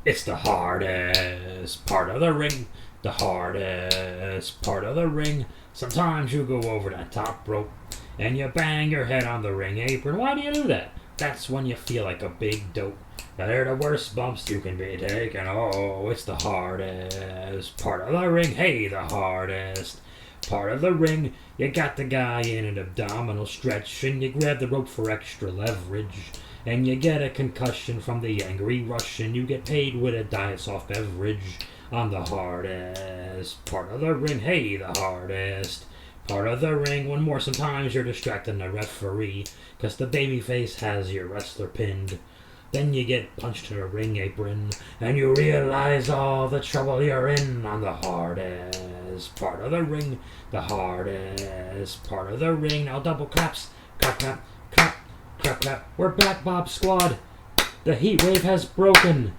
It's the hardest part of the ring. The hardest part of the ring. Sometimes you go over that top rope and you bang your head on the ring apron. Why do you do that? That's when you feel like a big dope. Now they're the worst bumps you can be taking. Oh, it's the hardest part of the ring. Hey, the hardest part of the ring. You got the guy in an abdominal stretch and you grab the rope for extra leverage. And you get a concussion from the angry rush and you get paid with a diet soft beverage on the hardest part of the ring. Hey, the hardest part of the ring. One more, sometimes you're distracting the referee because the babyface has your wrestler pinned. Then you get punched to the ring apron and you realize all the trouble you're in on the hardest part of the ring. The hardest part of the ring. Now double claps. Clap, clap, clap, clap, clap. We're back, Bob Squad. The heat wave has broken.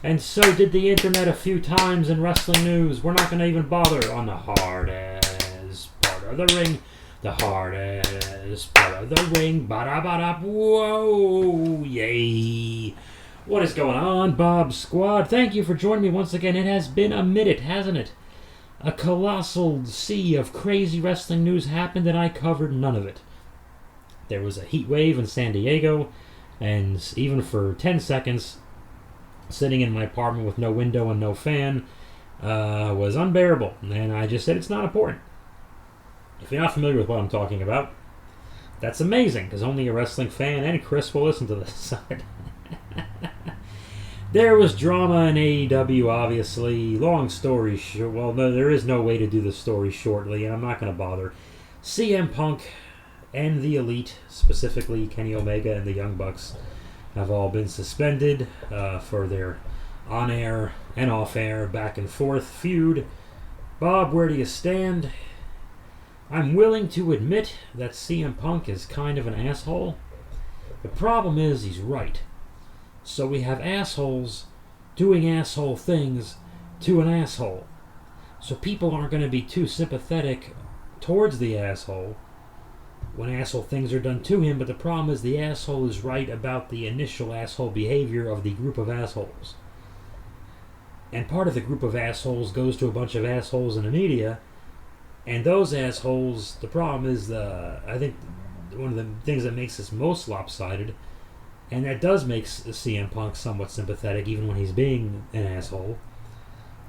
And so did the internet a few times in wrestling news. We're not going to even bother on the hardest part of the ring. The hardest part of the ring. Ba-da-ba-da. Whoa. Yay. What is going on, Bob Squad? Thank you for joining me once again. It has been a minute, hasn't it? A colossal sea of crazy wrestling news happened and I covered none of it. There was a heat wave in San Diego, and even for 10 seconds, sitting in my apartment with no window and no fan was unbearable. And I just said it's not important. If you're not familiar with what I'm talking about, that's amazing, because only a wrestling fan and Chris will listen to this. There was drama in AEW, obviously. Long story short, well, no, there is no way to do the story shortly, and I'm not going to bother. CM Punk and the Elite, specifically Kenny Omega and the Young Bucks, have all been suspended for their on-air and off-air back and forth feud. Bob, where do you stand? I'm willing to admit that CM Punk is kind of an asshole. The problem is he's right. So we have assholes doing asshole things to an asshole. So people aren't going to be too sympathetic towards the asshole when asshole things are done to him, but the problem is the asshole is right about the initial asshole behavior of the group of assholes. And part of the group of assholes goes to a bunch of assholes in the media, and those assholes, the problem is, I think one of the things that makes this most lopsided, and that does make CM Punk somewhat sympathetic even when he's being an asshole,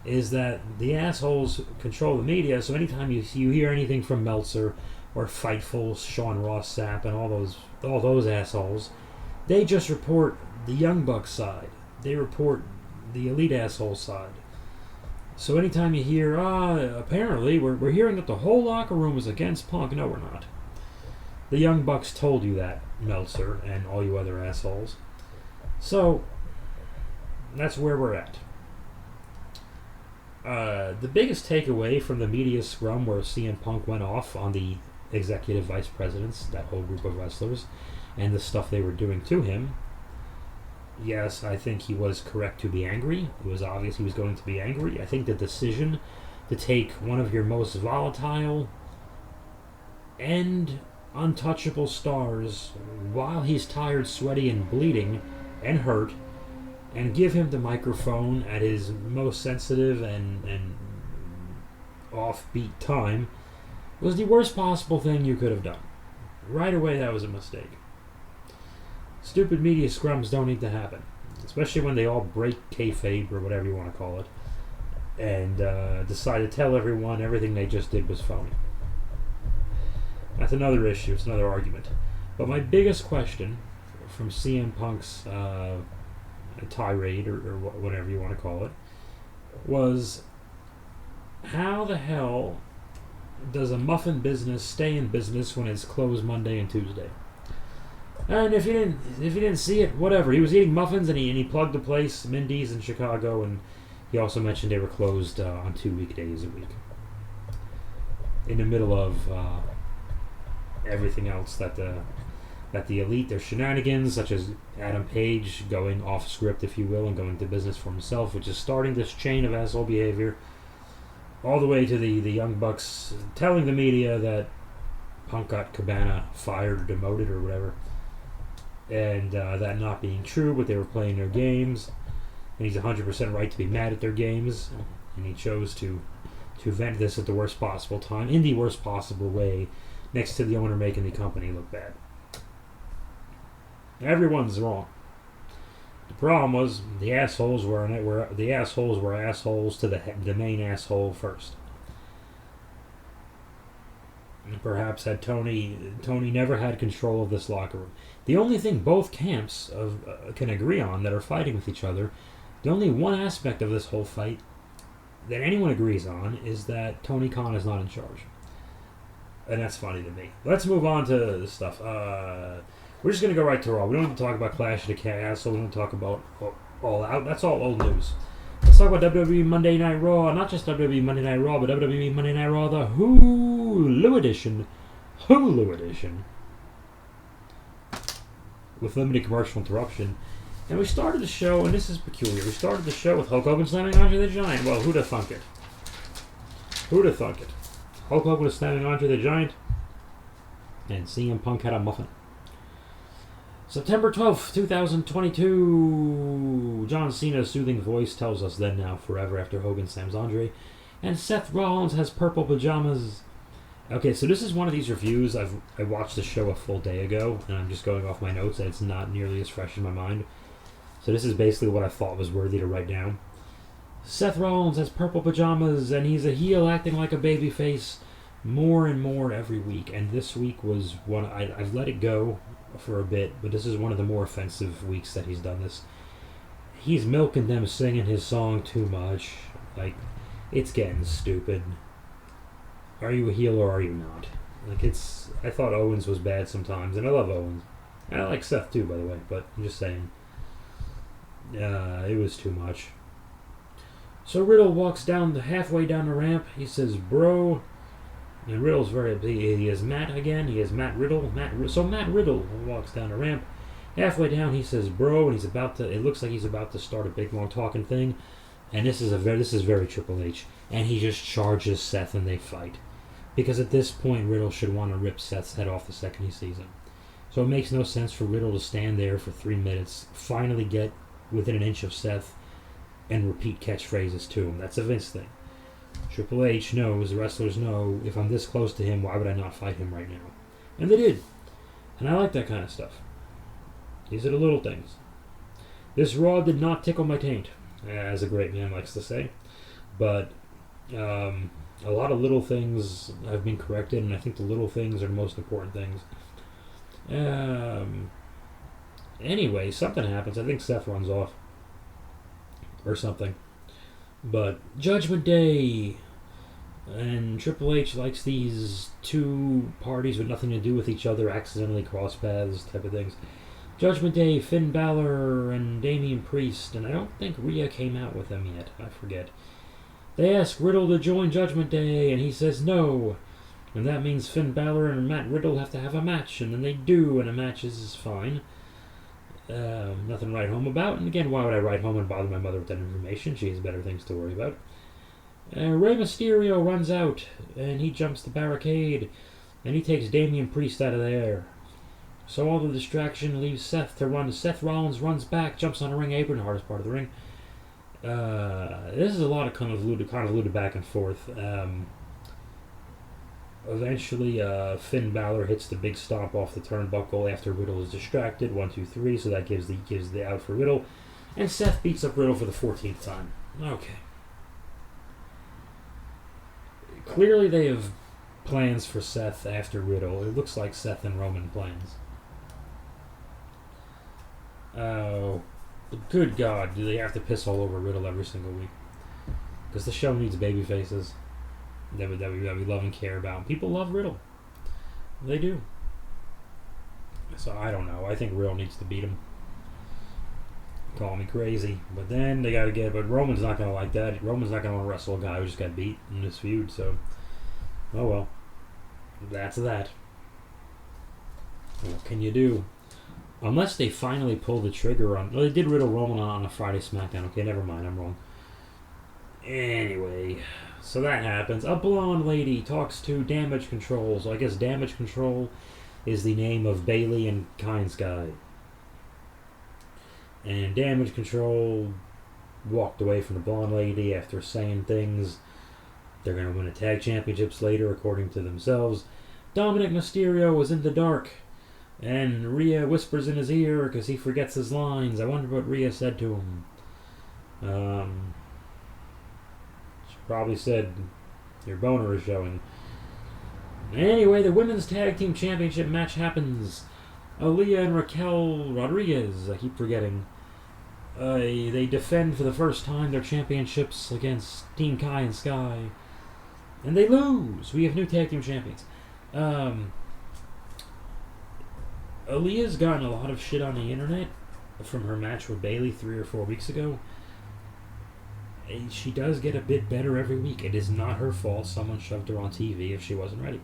is that the assholes control the media, so anytime you hear anything from Meltzer or Fightful, Sean Ross Sapp, and all those assholes, they just report the Young Bucks side. They report the Elite asshole side. So anytime you hear, apparently we're hearing that the whole locker room is against Punk. No, we're not. The Young Bucks told you that, Meltzer, and all you other assholes. So that's where we're at. The biggest takeaway from the media scrum where CM Punk went off on the executive vice presidents, that whole group of wrestlers, and the stuff they were doing to him, yes, I think he was correct to be angry. It was obvious he was going to be angry. I think the decision to take one of your most volatile and untouchable stars while he's tired, sweaty, and bleeding and hurt, and give him the microphone at his most sensitive and offbeat time was the worst possible thing you could have done. Right away, that was a mistake. Stupid media scrums don't need to happen, especially when they all break kayfabe or whatever you want to call it, and decide to tell everyone everything they just did was phony. That's another issue. It's another argument. But my biggest question from CM Punk's tirade, or whatever you want to call it, was how the hell does a muffin business stay in business when it's closed Monday and Tuesday? And if you didn't see it, whatever. He was eating muffins and he plugged the place, Mindy's in Chicago, and he also mentioned they were closed on 2 weekdays a week. In the middle of everything else that the Elite, their shenanigans, such as Adam Page going off script, if you will, and going to business for himself, which is starting this chain of asshole behavior, all the way to the Young Bucks telling the media that Punk got Cabana fired or demoted or whatever, and that not being true, but they were playing their games. and he's 100% right to be mad at their games, and he chose to vent this at the worst possible time, in the worst possible way, next to the owner making the company look bad. Everyone's wrong. The problem was the assholes were assholes to the main asshole first. And perhaps had Tony never had control of this locker room. The only thing both camps can agree on that are fighting with each other, the only one aspect of this whole fight that anyone agrees on is that Tony Khan is not in charge. And that's funny to me. Let's move on to this stuff. We're just going to go right to Raw. We don't have to talk about Clash of the Castle. We don't talk about All Out. That's all old news. Let's talk about WWE Monday Night Raw. Not just WWE Monday Night Raw, but WWE Monday Night Raw, the Hulu edition. With limited commercial interruption. And we started the show, and this is peculiar, we started the show with Hulk Hogan slamming Andre the Giant. Well, who'da thunk it? Who'da thunk it? Hulk Hogan was slamming Andre the Giant, and CM Punk had a muffin. September 12th, 2022. John Cena's soothing voice tells us then, now, forever after Hogan slams Andre. And Seth Rollins has purple pajamas. Okay, so this is one of these reviews. I watched the show a full day ago, and I'm just going off my notes, and it's not nearly as fresh in my mind. So this is basically what I thought was worthy to write down. Seth Rollins has purple pajamas, and he's a heel acting like a babyface more and more every week. And this week was one, I've let it go for a bit, but this is one of the more offensive weeks that he's done this. He's milking them singing his song too much. Like, it's getting stupid. Are you a heel or are you not? Like, I thought Owens was bad sometimes, and I love Owens. And I like Seth too, by the way, but I'm just saying. It was too much. So Riddle walks halfway down the ramp. He says, bro. And Riddle's he is Matt again. He is Matt Riddle. So Matt Riddle walks down the ramp. Halfway down, he says, bro, and it looks like he's about to start a big long talking thing. And this is very Triple H. And he just charges Seth and they fight. Because at this point, Riddle should want to rip Seth's head off the second he sees him. So it makes no sense for Riddle to stand there for 3 minutes, finally get within an inch of Seth, and repeat catchphrases to him. That's a Vince thing. Triple H knows, the wrestlers know, if I'm this close to him, why would I not fight him right now? And they did. And I like that kind of stuff. These are the little things. This Raw did not tickle my taint, as a great man likes to say. But a lot of little things have been corrected, and I think the little things are the most important things. Anyway, something happens. I think Seth runs off. Or something. But Judgment Day. And Triple H likes these two parties with nothing to do with each other, accidentally cross paths type of things. Judgment Day, Finn Balor and Damian Priest. And I don't think Rhea came out with them yet. I forget. They ask Riddle to join Judgment Day, and he says no. And that means Finn Balor and Matt Riddle have to have a match, and then they do, and a match is fine. Nothing to write home about. And again, why would I write home and bother my mother with that information? She has better things to worry about. Rey Mysterio runs out, and he jumps the barricade, and he takes Damian Priest out of there. So all the distraction leaves Seth to run. Seth Rollins runs back, jumps on a ring apron, the hardest part of the ring. This is a lot of convoluted back and forth. Eventually, Finn Balor hits the big stomp off the turnbuckle after Riddle is distracted. 1, 2, 3. So that gives the out for Riddle, and Seth beats up Riddle for the 14th time. Okay. Clearly, they have plans for Seth after Riddle. It looks like Seth and Roman plans. Oh, good God! Do they have to piss all over Riddle every single week? Because the show needs baby faces that we love and care about. People love Riddle. They do. So I don't know. I think Riddle needs to beat him. Call me crazy. But then they got to get... But Roman's not going to like that. Roman's not going to want to wrestle a guy who just got beat in this feud. So, oh well. That's that. What can you do? Unless they finally pull the trigger on... Well, they did Riddle Roman on a Friday SmackDown. Okay, never mind. I'm wrong. Anyway... So that happens. A blonde lady talks to Damage Control. So I guess Damage Control is the name of Bailey and Kyne's guy. And Damage Control walked away from the blonde lady after saying things. They're going to win a tag championships later, according to themselves. Dominic Mysterio was in the dark, and Rhea whispers in his ear because he forgets his lines. I wonder what Rhea said to him. She probably said, "Your boner is showing." Anyway, the Women's Tag Team Championship match happens. Aaliyah and Raquel Rodriguez, I keep forgetting. They defend for the first time their championships against Team Kai and Sky. And they lose. We have new tag team champions. Aaliyah's gotten a lot of shit on the internet from her match with Bayley 3 or 4 weeks ago. And she does get a bit better every week. It is not her fault someone shoved her on TV if she wasn't ready.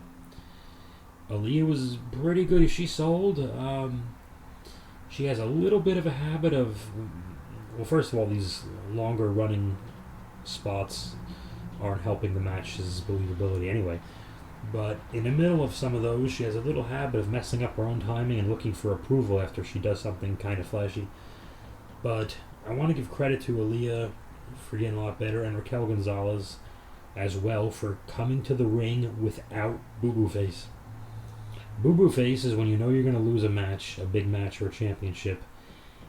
Aaliyah was pretty good as she sold. She has a little bit of a habit of... Well, first of all, these longer running spots aren't helping the match's believability anyway. But in the middle of some of those, she has a little habit of messing up her own timing and looking for approval after she does something kind of flashy. But I want to give credit to Aaliyah for getting a lot better, and Raquel Gonzalez as well for coming to the ring without boo-boo face. Boo-boo face is when you know you're going to lose a match, a big match or a championship,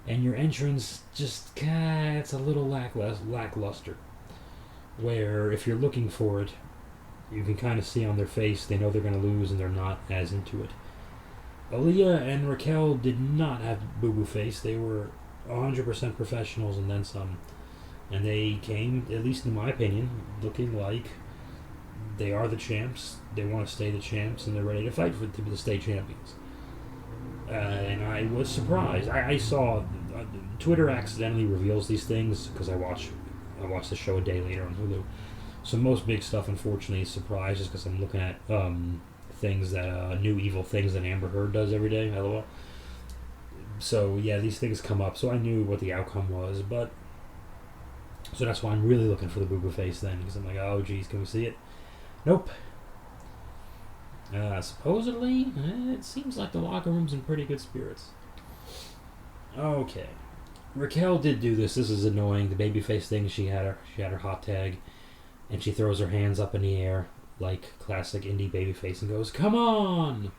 and your entrance just, it's a little lackluster. Where if you're looking for it, you can kind of see on their face they know they're going to lose and they're not as into it. Aaliyah and Raquel did not have boo-boo face. They were 100% professionals and then some. And they came, at least in my opinion, looking like they are the champs. They want to stay the champs and they're ready to fight to be the state champions. And I was surprised. I saw Twitter accidentally reveals these things because I watch the show a day later on Hulu. So most big stuff, unfortunately, is surprise just because I'm looking at things that new evil things that Amber Heard does every day. LOL. So yeah, these things come up. So I knew what the outcome was, but so that's why I'm really looking for the boo-boo face then, because I'm like, oh geez, can we see it? Nope. Supposedly, it seems like the locker room's in pretty good spirits. Okay. Raquel did do this. This is annoying. The babyface thing, she had her hot tag, and she throws her hands up in the air like classic indie babyface and goes, "Come on!"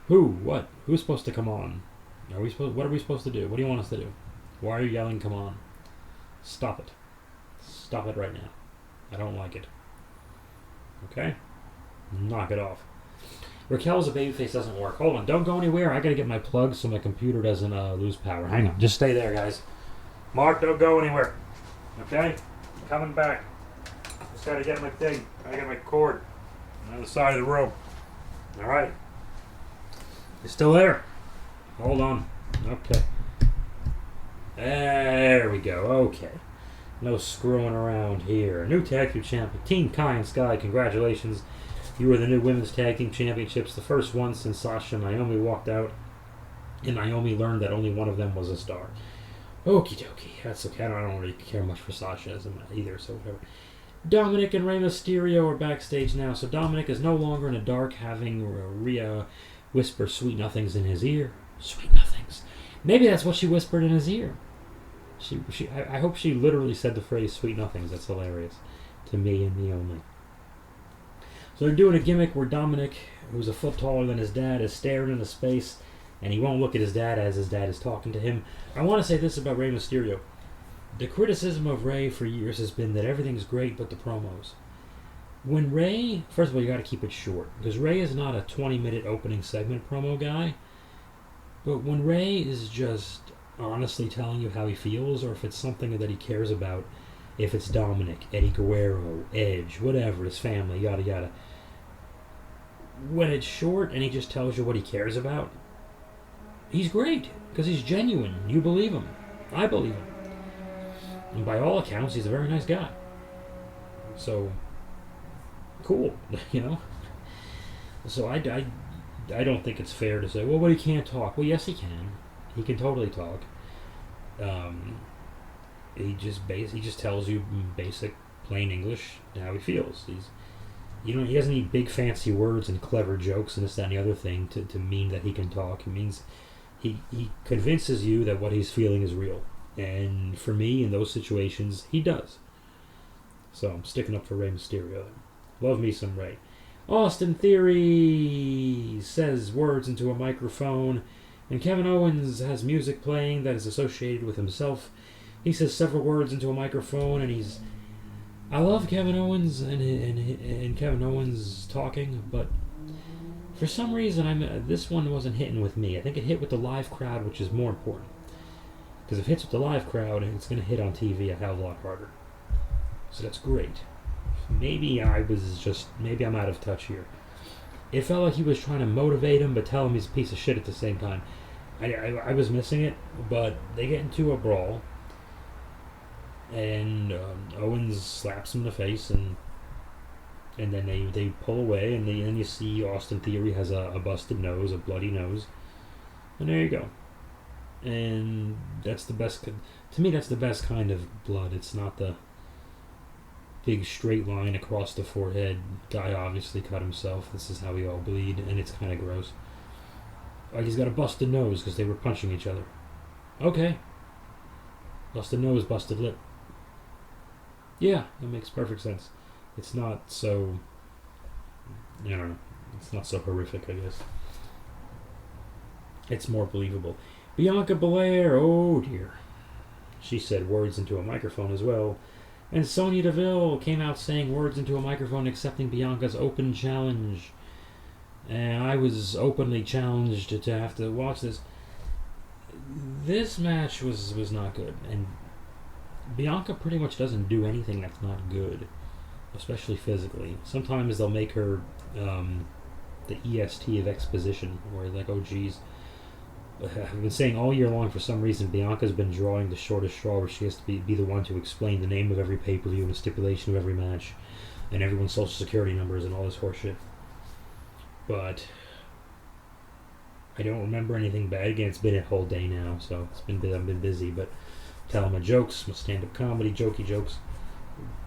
Who? What? Who's supposed to come on? What are we supposed to do? What do you want us to do? Why are you yelling, "Come on"? Stop it. Stop it right now. I don't like it. Okay? Knock it off. Raquel's a babyface doesn't work. Hold on, don't go anywhere. I gotta get my plug so my computer doesn't lose power. Hang on, just stay there, guys. Mark, don't go anywhere. Okay? I'm coming back. Just gotta get my thing. I got my cord on the side of the room. Alright. You still there? Hold on. Okay. There we go. Okay. No screwing around here. New tag team champion, Team Kai and Sky. Congratulations. You are the new Women's Tag Team Championships, the first one since Sasha and Naomi walked out, and Naomi learned that only one of them was a star. Okie dokie. That's okay. I don't really care much for Sasha as either, so whatever. Dominic and Rey Mysterio are backstage now, so Dominic is no longer in the dark having Rhea whisper sweet nothings in his ear. Sweet nothings. Maybe that's what she whispered in his ear. I hope she literally said the phrase sweet nothings. That's hilarious. To me and me only. So they're doing a gimmick where Dominic, who's a foot taller than his dad, is staring into space, and he won't look at his dad as his dad is talking to him. I want to say this about Rey Mysterio. The criticism of Rey for years has been that everything's great but the promos. When Rey, first of all, you got to keep it short, because Rey is not a 20-minute opening segment promo guy, but when Rey is just honestly telling you how he feels, or if it's something that he cares about, if it's Dominic, Eddie Guerrero, Edge, whatever, his family, yada yada. When it's short and he just tells you what he cares about, he's great, because he's genuine. You believe him. I believe him. And by all accounts, he's a very nice guy. So, cool, you know? So I don't think it's fair to say, well, but he can't talk. Well, yes, he can. He can totally talk. He just tells you basic, plain English how he feels. He doesn't need big fancy words and clever jokes and this, that, and the other thing to mean that he can talk. It means he convinces you that what he's feeling is real. And for me, in those situations, he does. So I'm sticking up for Rey Mysterio. Love me some Rey. Austin Theory says words into a microphone, and Kevin Owens has music playing that is associated with himself. He says several words into a microphone, and I love Kevin Owens and Kevin Owens talking, but for some reason this one wasn't hitting with me. I think it hit with the live crowd, which is more important. Because if it hits with the live crowd, it's going to hit on TV a hell of a lot harder. So that's great. Maybe I'm out of touch here. It felt like he was trying to motivate him, but tell him he's a piece of shit at the same time. I was missing it, but they get into a brawl, and Owens slaps him in the face, and then they pull away, and then you see Austin Theory has a busted nose, a bloody nose, and there you go. And that's the best. To me, that's the best kind of blood. It's not the big straight line across the forehead. Guy obviously cut himself. This is how we all bleed, and it's kind of gross. Like he's got a busted nose because they were punching each other. Okay. Busted nose, busted lip. Yeah, that makes perfect sense. It's not so. I don't know. It's not so horrific, I guess. It's more believable. Bianca Belair, oh dear. She said words into a microphone as well. And Sonya Deville came out saying words into a microphone accepting Bianca's open challenge. And I was openly challenged to have to watch this. This match was not good. And Bianca pretty much doesn't do anything that's not good. Especially physically. Sometimes they'll make her the EST of exposition. Where like, oh geez. I've been saying all year long for some reason Bianca's been drawing the shortest straw where she has to be the one to explain the name of every pay-per-view and the stipulation of every match and everyone's social security numbers and all this horseshit. But I don't remember anything bad. Again, it's been a whole day now, so I've been busy, but telling my jokes, my stand-up comedy, jokey jokes.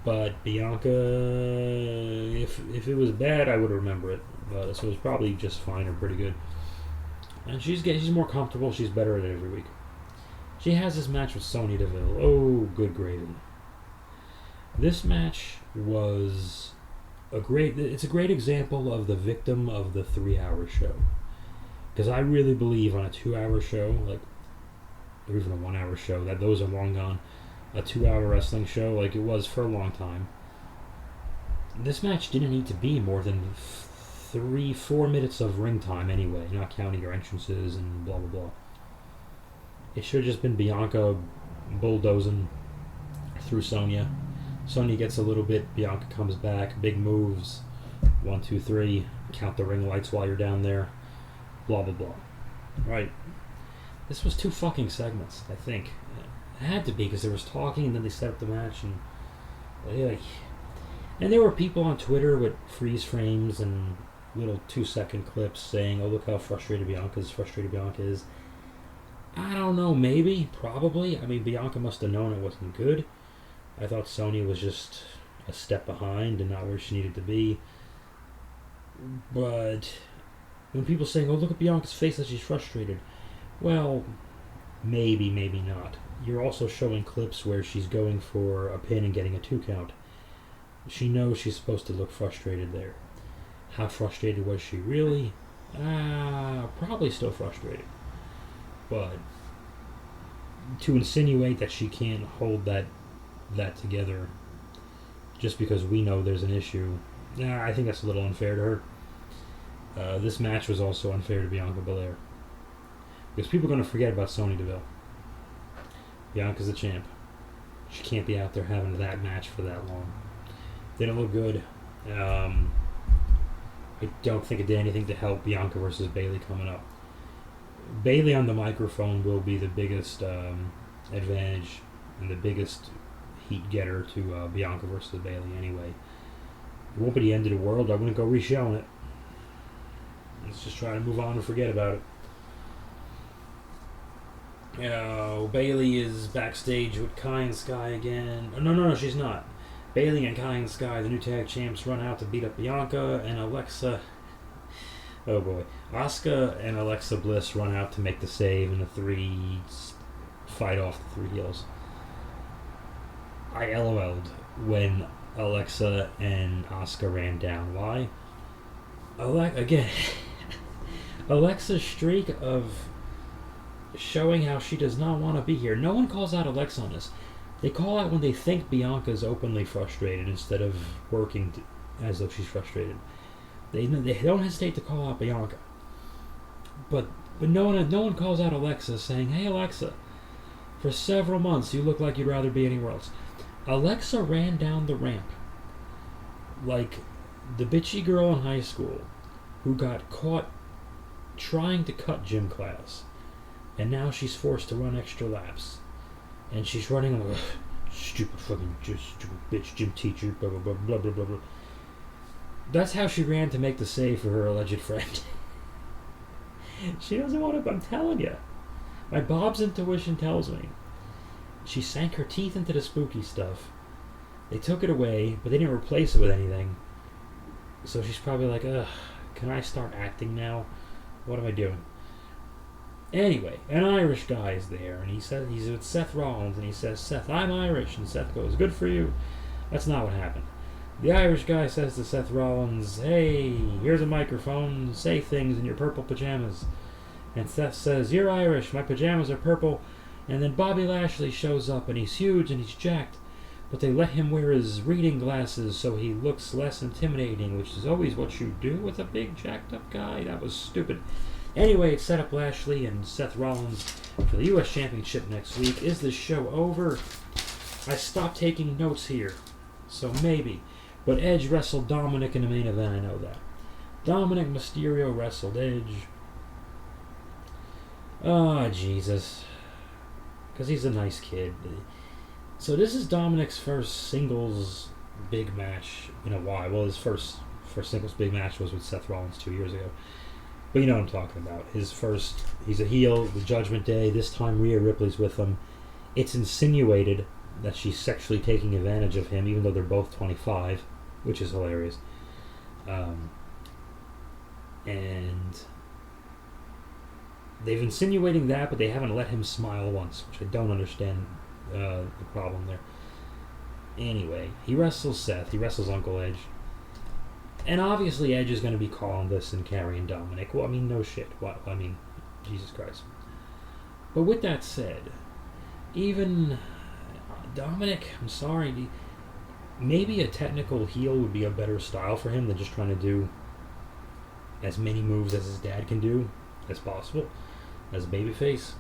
But Bianca, if it was bad, I would remember it. But so it was probably just fine or pretty good. And she's more comfortable. She's better at it every week. She has this match with Sonya Deville. Oh, good gravy. This match was it's a great example of the victim of the 3-hour show. Because I really believe on a 2-hour show, like, or even a 1-hour show, that those are long gone. A 2-hour wrestling show, like it was for a long time. This match didn't need to be more than 3-4 minutes of ring time anyway, not counting your entrances and blah blah blah. It should have just been Bianca bulldozing through Sonya. Sonya gets a little bit, Bianca comes back, big moves, 1, 2, 3, count the ring lights while you're down there, blah blah blah. Right. This was 2 fucking segments, I think. It had to be because there was talking and then they set up the match and there were people on Twitter with freeze frames and little 2-second clips saying, oh, look how frustrated Bianca is. I don't know, maybe, probably. I mean, Bianca must have known it wasn't good. I thought Sonya was just a step behind and not where she needed to be. But when people saying, oh, look at Bianca's face that she's frustrated. Well, maybe, maybe not. You're also showing clips where she's going for a pin and getting a 2 count. She knows she's supposed to look frustrated there. How frustrated was she really? Probably still frustrated. But to insinuate that she can't hold that together just because we know there's an issue, I think that's a little unfair to her. This match was also unfair to Bianca Belair. Because people are going to forget about Sonya Deville. Bianca's the champ. She can't be out there having that match for that long. Didn't look good. I don't think it did anything to help Bianca versus Bayley coming up. Bayley on the microphone will be the biggest advantage and the biggest heat getter to Bianca versus Bayley anyway. It won't be the end of the world. I wouldn't go re-showing it. Let's just try to move on and forget about it. Bayley is backstage with Kai and Sky again. No, she's not. Bayley and Kai and Sky, the new tag champs, run out to beat up Bianca and Alexa. Oh boy. Asuka and Alexa Bliss run out to make the save, and the 3 fight off the three heels. I LOL'd when Alexa and Asuka ran down. Why? Again, Alexa's streak of showing how she does not want to be here. No one calls out Alexa on this. They call out when they think Bianca's openly frustrated instead of working as though she's frustrated. They don't hesitate to call out Bianca. But no one calls out Alexa saying, "Hey Alexa, for several months you look like you'd rather be anywhere else." Alexa ran down the ramp like the bitchy girl in high school who got caught trying to cut gym class, and now she's forced to run extra laps, and she's running like stupid bitch gym teacher, blah blah blah blah blah blah blah. That's how she ran to make the save for her alleged friend. She doesn't want to. I'm telling you, my Bob's intuition tells me. She sank her teeth into the spooky stuff. They took it away, but they didn't replace it with anything. So she's probably like, ugh, can I start acting now? What am I doing? Anyway, an Irish guy is there, and he's with Seth Rollins, and he says, "Seth, I'm Irish," and Seth goes, "Good for you." That's not what happened. The Irish guy says to Seth Rollins, "Hey, here's a microphone, say things in your purple pajamas." And Seth says, "You're Irish, my pajamas are purple." And then Bobby Lashley shows up, and he's huge and he's jacked, but they let him wear his reading glasses so he looks less intimidating, which is always what you do with a big jacked up guy. That was stupid. Anyway, it set up Lashley and Seth Rollins for the U.S. Championship next week. Is this show over? I stopped taking notes here, so maybe. But Edge wrestled Dominic in the main event, I know that. Dominic Mysterio wrestled Edge. Oh, Jesus. Because he's a nice kid. So this is Dominic's first singles big match in a while. Well, his first singles big match was with Seth Rollins 2 years ago. But you know what I'm talking about. He's a heel, the Judgment Day. This time Rhea Ripley's with him. It's insinuated that she's sexually taking advantage of him, even though they're both 25, which is hilarious. And they've insinuating that, but they haven't let him smile once, which I don't understand the problem there. Anyway, he wrestles Seth. He wrestles Uncle Edge. And obviously Edge is going to be calling this and carrying Dominic. Well, I mean, no shit. What? I mean, Jesus Christ. But with that said, even Dominic, I'm sorry, maybe a technical heel would be a better style for him than just trying to do as many moves as his dad can do as possible as a babyface.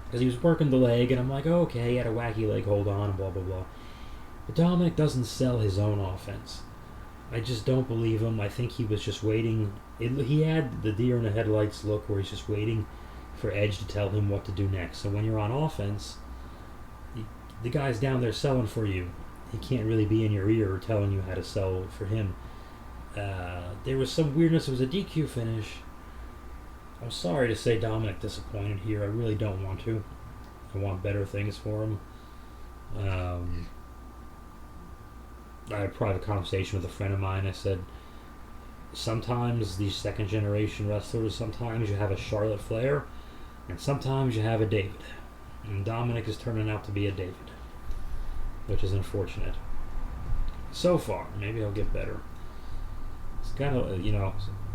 Because he was working the leg, and I'm like, oh, okay, he had a wacky leg hold on, and blah, blah, blah. But Dominic doesn't sell his own offense. I just don't believe him. I think he was just waiting. He had the deer in the headlights look where he's just waiting for Edge to tell him what to do next. So when you're on offense, the guy's down there selling for you. He can't really be in your ear or telling you how to sell for him. There was some weirdness. It was a DQ finish. I'm sorry to say Dominic disappointed here. I really don't want to. I want better things for him. I had a private conversation with a friend of mine. I said, sometimes these second generation wrestlers, sometimes you have a Charlotte Flair, and sometimes you have a David. And Dominic is turning out to be a David, which is unfortunate. So far, maybe he'll get better. It's got to,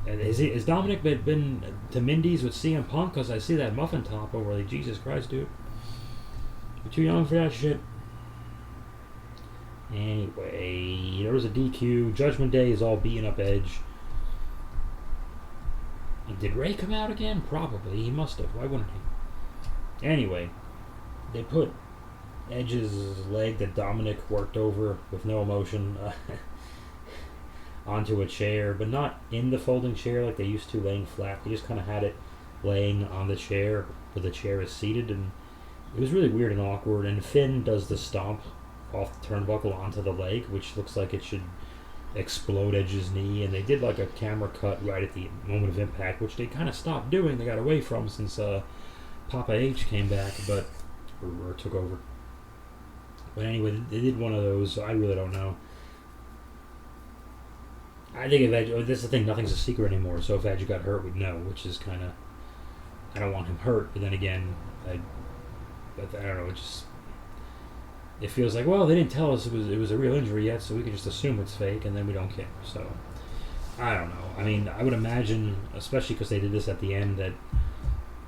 Has Dominic been to Mindy's with CM Punk? Because I see that muffin top over there. Jesus Christ, dude. You're too young for that shit. Anyway, there was a DQ. Judgment Day is all beating up Edge. And did Ray come out again? Probably. He must have. Why wouldn't he? Anyway, they put Edge's leg that Dominic worked over with no emotion onto a chair, but not in the folding chair like they used to, laying flat. They just kind of had it laying on the chair where the chair is seated, and it was really weird and awkward. And Finn does the stomp off the turnbuckle onto the leg, which looks like it should explode Edge's knee, and they did like a camera cut right at the moment of impact, which they kind of stopped doing. They got away from since Papa H came back, or took over. But anyway, they did one of those, so I really don't know. I think if Edge, this is the thing, nothing's a secret anymore, so if Edge got hurt, we'd know, which is kind of, I don't want him hurt, but then again, But I don't know. It feels like, well, they didn't tell us it was a real injury yet, so we can just assume it's fake, and then we don't care. So I don't know. I mean, I would imagine, especially because they did this at the end, that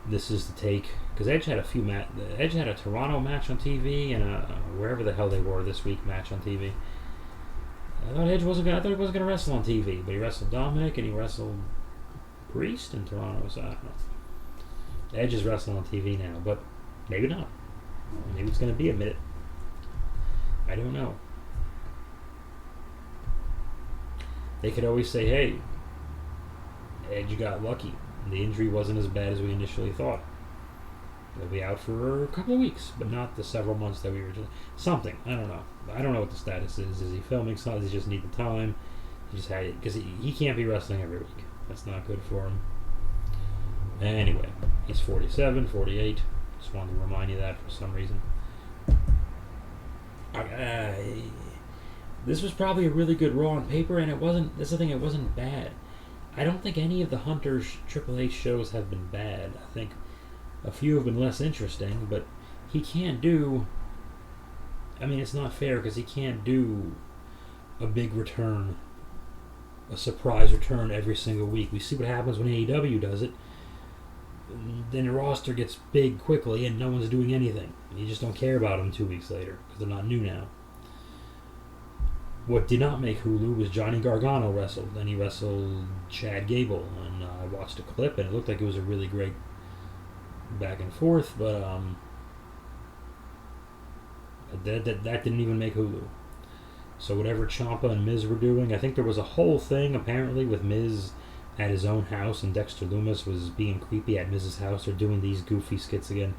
this is the take. Because Edge had Edge had a Toronto match on TV and a wherever the hell they were this week match on TV. I thought he wasn't gonna wrestle on TV, but he wrestled Dominic and he wrestled Priest in Toronto. So I don't know. Edge is wrestling on TV now, but maybe not. Maybe it's gonna be a minute. I don't know. They could always say, hey, Edge got lucky. The injury wasn't as bad as we initially thought. He'll be out for a couple of weeks, but not the several months that we were just... Something. I don't know. I don't know what the status is. Is he filming something? Does he just need the time? He just had it. Because he can't be wrestling every week. That's not good for him. Anyway, he's 47, 48. Just wanted to remind you that for some reason. This was probably a really good Raw on paper, and it wasn't. That's the thing. It wasn't bad. I don't think any of the Hunter's Triple H shows have been bad. I think a few have been less interesting, but he can't do. I mean, it's not fair because he can't do a big return, a surprise return every single week. We see what happens when AEW does it. Then the roster gets big quickly, and no one's doing anything. You just don't care about them 2 weeks later because they're not new now. What did not make Hulu was Johnny Gargano wrestled. Then he wrestled Chad Gable, and I watched a clip, and it looked like it was a really great back and forth, but that didn't even make Hulu. So whatever Ciampa and Miz were doing, I think there was a whole thing apparently with Miz at his own house, and Dexter Lumis was being creepy at Miz's house or doing these goofy skits again.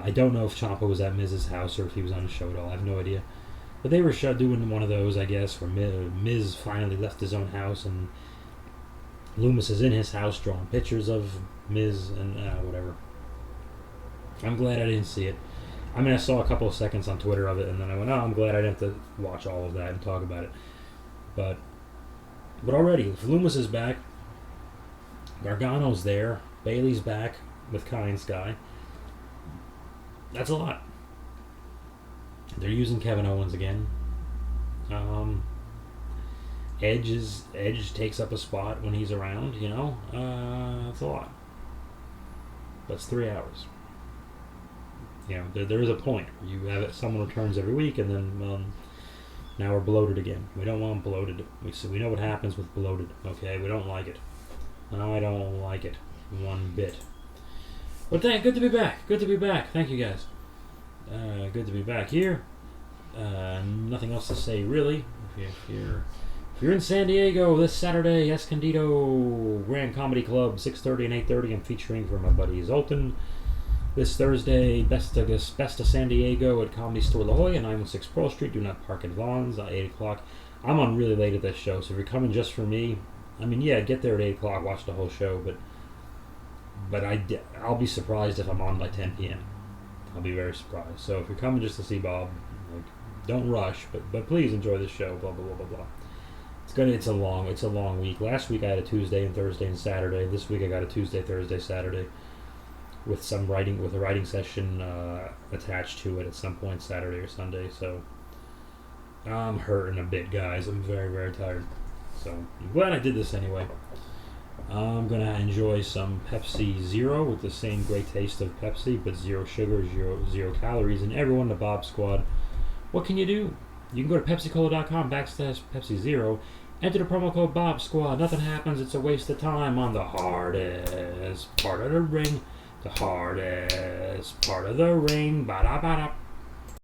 I don't know if Ciampa was at Miz's house or if he was on the show at all. I have no idea. But they were doing one of those, I guess, where Miz finally left his own house and Lumis is in his house drawing pictures of Miz and whatever. I'm glad I didn't see it. I mean, I saw a couple of seconds on Twitter of it, and then I went, oh, I'm glad I didn't have to watch all of that and talk about it. But already, if Lumis is back, Gargano's there, Bayley's back with Kai and Sky. That's a lot. They're using Kevin Owens again. Edge takes up a spot when he's around, you know. That's a lot. That's 3 hours. You know, there is a point. You have it, someone returns every week, and then now we're bloated again. We don't want bloated. We know what happens with bloated. Okay, we don't like it. I don't like it one bit. But good to be back. Good to be back. Thank you guys. Good to be back here. Nothing else to say really. If you're in San Diego this Saturday, Escondido Grand Comedy Club, 6:30 and 8:30. I'm featuring for my buddy Zoltan. This Thursday, Best of San Diego at Comedy Store La Jolla, 916 Pearl Street. Do not park at Vaughn's at 8 o'clock. I'm on really late at this show, so if you're coming just for me, I mean, yeah, get there at 8 o'clock, watch the whole show, but I'll be surprised if I'm on by 10 p.m. I'll be very surprised. So if you're coming just to see Bob, don't rush, but please enjoy the show. Blah blah blah blah blah. It's a long week. Last week I had a Tuesday and Thursday and Saturday. This week I got a Tuesday, Thursday, Saturday, with a writing session attached to it at some point Saturday or Sunday. So I'm hurting a bit, guys. I'm very very tired. So I'm glad I did this anyway. I'm going to enjoy some Pepsi Zero with the same great taste of Pepsi, but zero sugar, zero calories. And everyone, the Bob Squad, what can you do? You can go to PepsiCola.com/Pepsi Zero, enter the promo code Bob Squad. Nothing happens. It's a waste of time on the hardest part of the ring. The hardest part of the ring. Ba-da-ba-da.